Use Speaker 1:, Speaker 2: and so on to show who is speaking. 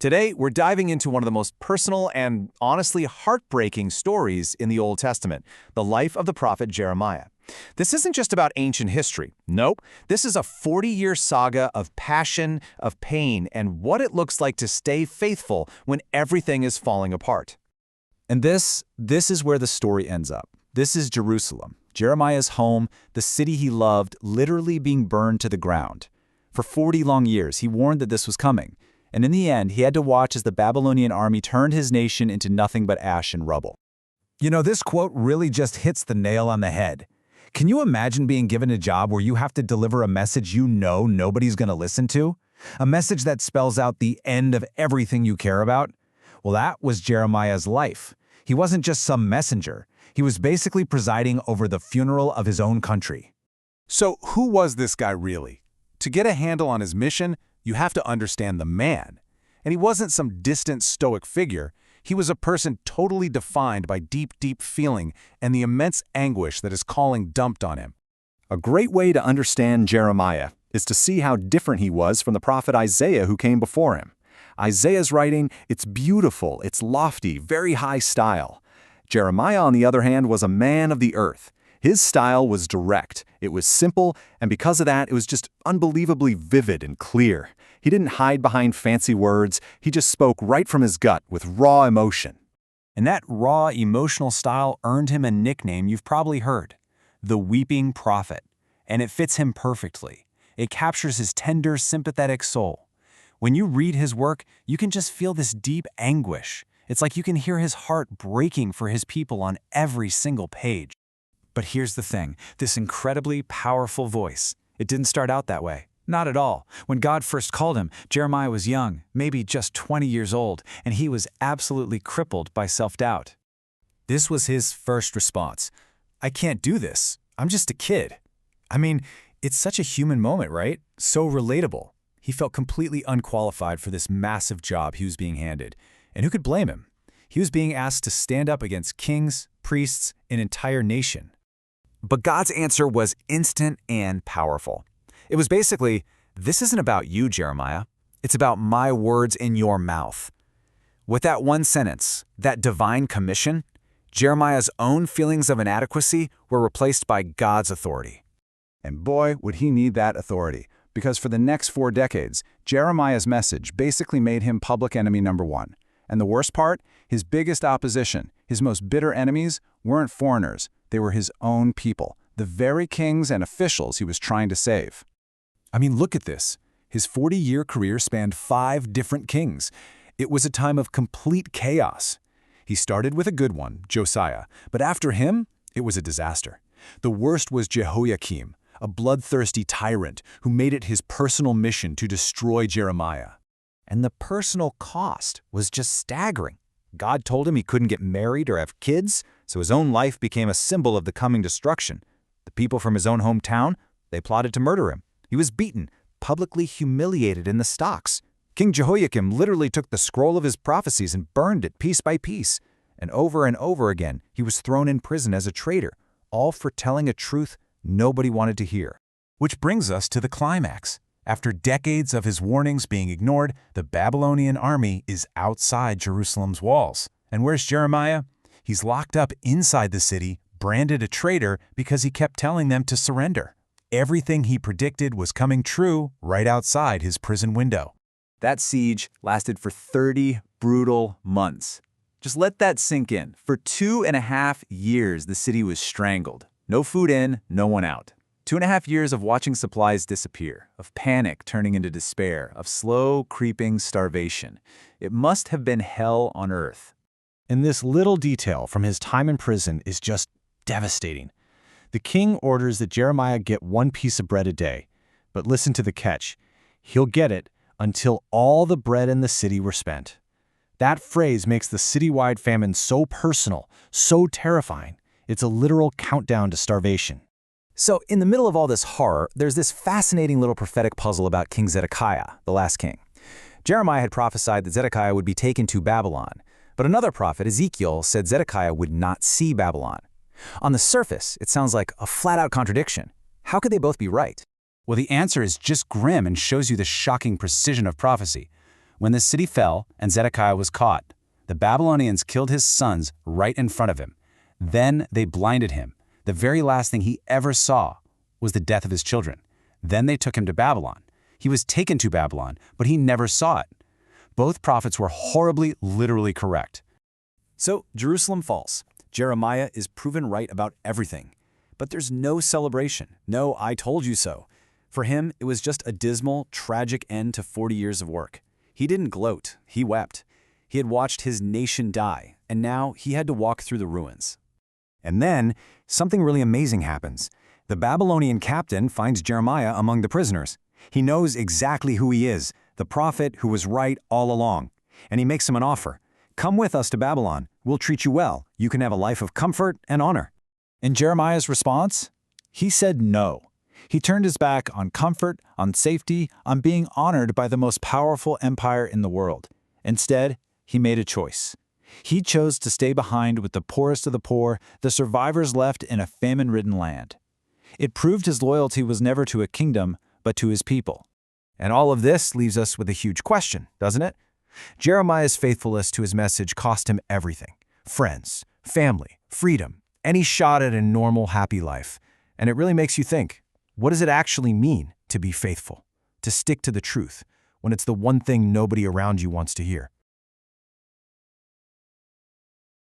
Speaker 1: Today, we're diving into one of the most personal and honestly heartbreaking stories in the Old Testament, the life of the prophet Jeremiah. This isn't just about ancient history. Nope, this is a 40-year saga of passion, of pain, and what it looks like to stay faithful when everything is falling apart.
Speaker 2: And this is where the story ends up. This is Jerusalem, Jeremiah's home, the city he loved, literally being burned to the ground. For 40 long years, he warned that this was coming. And in the end, he had to watch as the Babylonian army turned his nation into nothing but ash and rubble.
Speaker 3: You know, this quote really just hits the nail on the head. Can you imagine being given a job where you have to deliver a message you know nobody's going to listen to? A message that spells out the end of everything you care about? Well, that was Jeremiah's life. He wasn't just some messenger. He was basically presiding over the funeral of his own country.
Speaker 4: So who was this guy really? To get a handle on his mission, you have to understand the man. And he wasn't some distant stoic figure. He was a person totally defined by deep, deep feeling and the immense anguish that his calling dumped on him.
Speaker 1: A great way to understand Jeremiah is to see how different he was from the prophet Isaiah who came before him. Isaiah's writing, it's beautiful, it's lofty, very high style. Jeremiah, on the other hand, was a man of the earth. His style was direct, it was simple, and because of that, it was just unbelievably vivid and clear. He didn't hide behind fancy words, he just spoke right from his gut with raw emotion.
Speaker 2: And that raw, emotional style earned him a nickname you've probably heard, the Weeping Prophet. And it fits him perfectly. It captures his tender, sympathetic soul. When you read his work, you can just feel this deep anguish. It's like you can hear his heart breaking for his people on every single page. But here's the thing, this incredibly powerful voice, it didn't start out that way. Not at all. When God first called him, Jeremiah was young, maybe just 20 years old, and he was absolutely crippled by self-doubt. This was his first response. I can't do this. I'm just a kid. I mean, it's such a human moment, right? So relatable. He felt completely unqualified for this massive job he was being handed. And who could blame him? He was being asked to stand up against kings, priests, an entire nation. But God's answer was instant and powerful. It was basically, this isn't about you, Jeremiah. It's about my words in your mouth. With that one sentence, that divine commission, Jeremiah's own feelings of inadequacy were replaced by God's authority.
Speaker 4: And boy, would he need that authority, because for the next 4 decades, Jeremiah's message basically made him public enemy number 1. And the worst part, his biggest opposition, his most bitter enemies, weren't foreigners. They were his own people, the very kings and officials he was trying to save.
Speaker 3: I mean, look at this. His 40-year career spanned 5 different kings. It was a time of complete chaos. He started with a good one, Josiah, but after him, it was a disaster. The worst was Jehoiakim, a bloodthirsty tyrant who made it his personal mission to destroy Jeremiah. And the personal cost was just staggering. God told him he couldn't get married or have kids, so his own life became a symbol of the coming destruction. The people from his own hometown, they plotted to murder him. He was beaten, publicly humiliated in the stocks. King Jehoiakim literally took the scroll of his prophecies and burned it piece by piece. And over again, he was thrown in prison as a traitor, all for telling a truth nobody wanted to hear. Which brings us to the climax. After decades of his warnings being ignored, the Babylonian army is outside Jerusalem's walls. And where's Jeremiah? He's locked up inside the city, branded a traitor because he kept telling them to surrender. Everything he predicted was coming true right outside his prison window.
Speaker 2: That siege lasted for 30 brutal months. Just let that sink in. For 2.5 years, the city was strangled. No food in, no one out. 2.5 years of watching supplies disappear, of panic turning into despair, of slow, creeping starvation. It must have been hell on earth.
Speaker 3: And this little detail from his time in prison is just devastating. The king orders that Jeremiah get 1 piece of bread a day. But listen to the catch. He'll get it until all the bread in the city were spent. That phrase makes the citywide famine so personal, so terrifying. It's a literal countdown to starvation.
Speaker 2: So in the middle of all this horror, there's this fascinating little prophetic puzzle about King Zedekiah, the last king. Jeremiah had prophesied that Zedekiah would be taken to Babylon, but another prophet, Ezekiel, said Zedekiah would not see Babylon. On the surface, it sounds like a flat-out contradiction. How could they both be right?
Speaker 3: Well, the answer is just grim and shows you the shocking precision of prophecy.
Speaker 2: When the city fell and Zedekiah was caught, the Babylonians killed his sons right in front of him. Then they blinded him. The very last thing he ever saw was the death of his children. Then they took him to Babylon. He was taken to Babylon, but he never saw it. Both prophets were horribly, literally correct.
Speaker 3: So Jerusalem falls. Jeremiah is proven right about everything. But there's no celebration, no "I told you so." For him, it was just a dismal, tragic end to 40 years of work. He didn't gloat, he wept. He had watched his nation die, and now he had to walk through the ruins.
Speaker 2: And then, something really amazing happens. The Babylonian captain finds Jeremiah among the prisoners. He knows exactly who he is, the prophet who was right all along. And he makes him an offer. Come with us to Babylon. We'll treat you well. You can have a life of comfort and honor.
Speaker 4: In Jeremiah's response, he said no. He turned his back on comfort, on safety, on being honored by the most powerful empire in the world. Instead, he made a choice. He chose to stay behind with the poorest of the poor, the survivors left in a famine-ridden land. It proved his loyalty was never to a kingdom, but to his people.
Speaker 3: And all of this leaves us with a huge question, doesn't it? Jeremiah's faithfulness to his message cost him everything: friends, family, freedom, any shot at a normal, happy life. And it really makes you think, what does it actually mean to be faithful, to stick to the truth, when it's the one thing nobody around you wants to hear?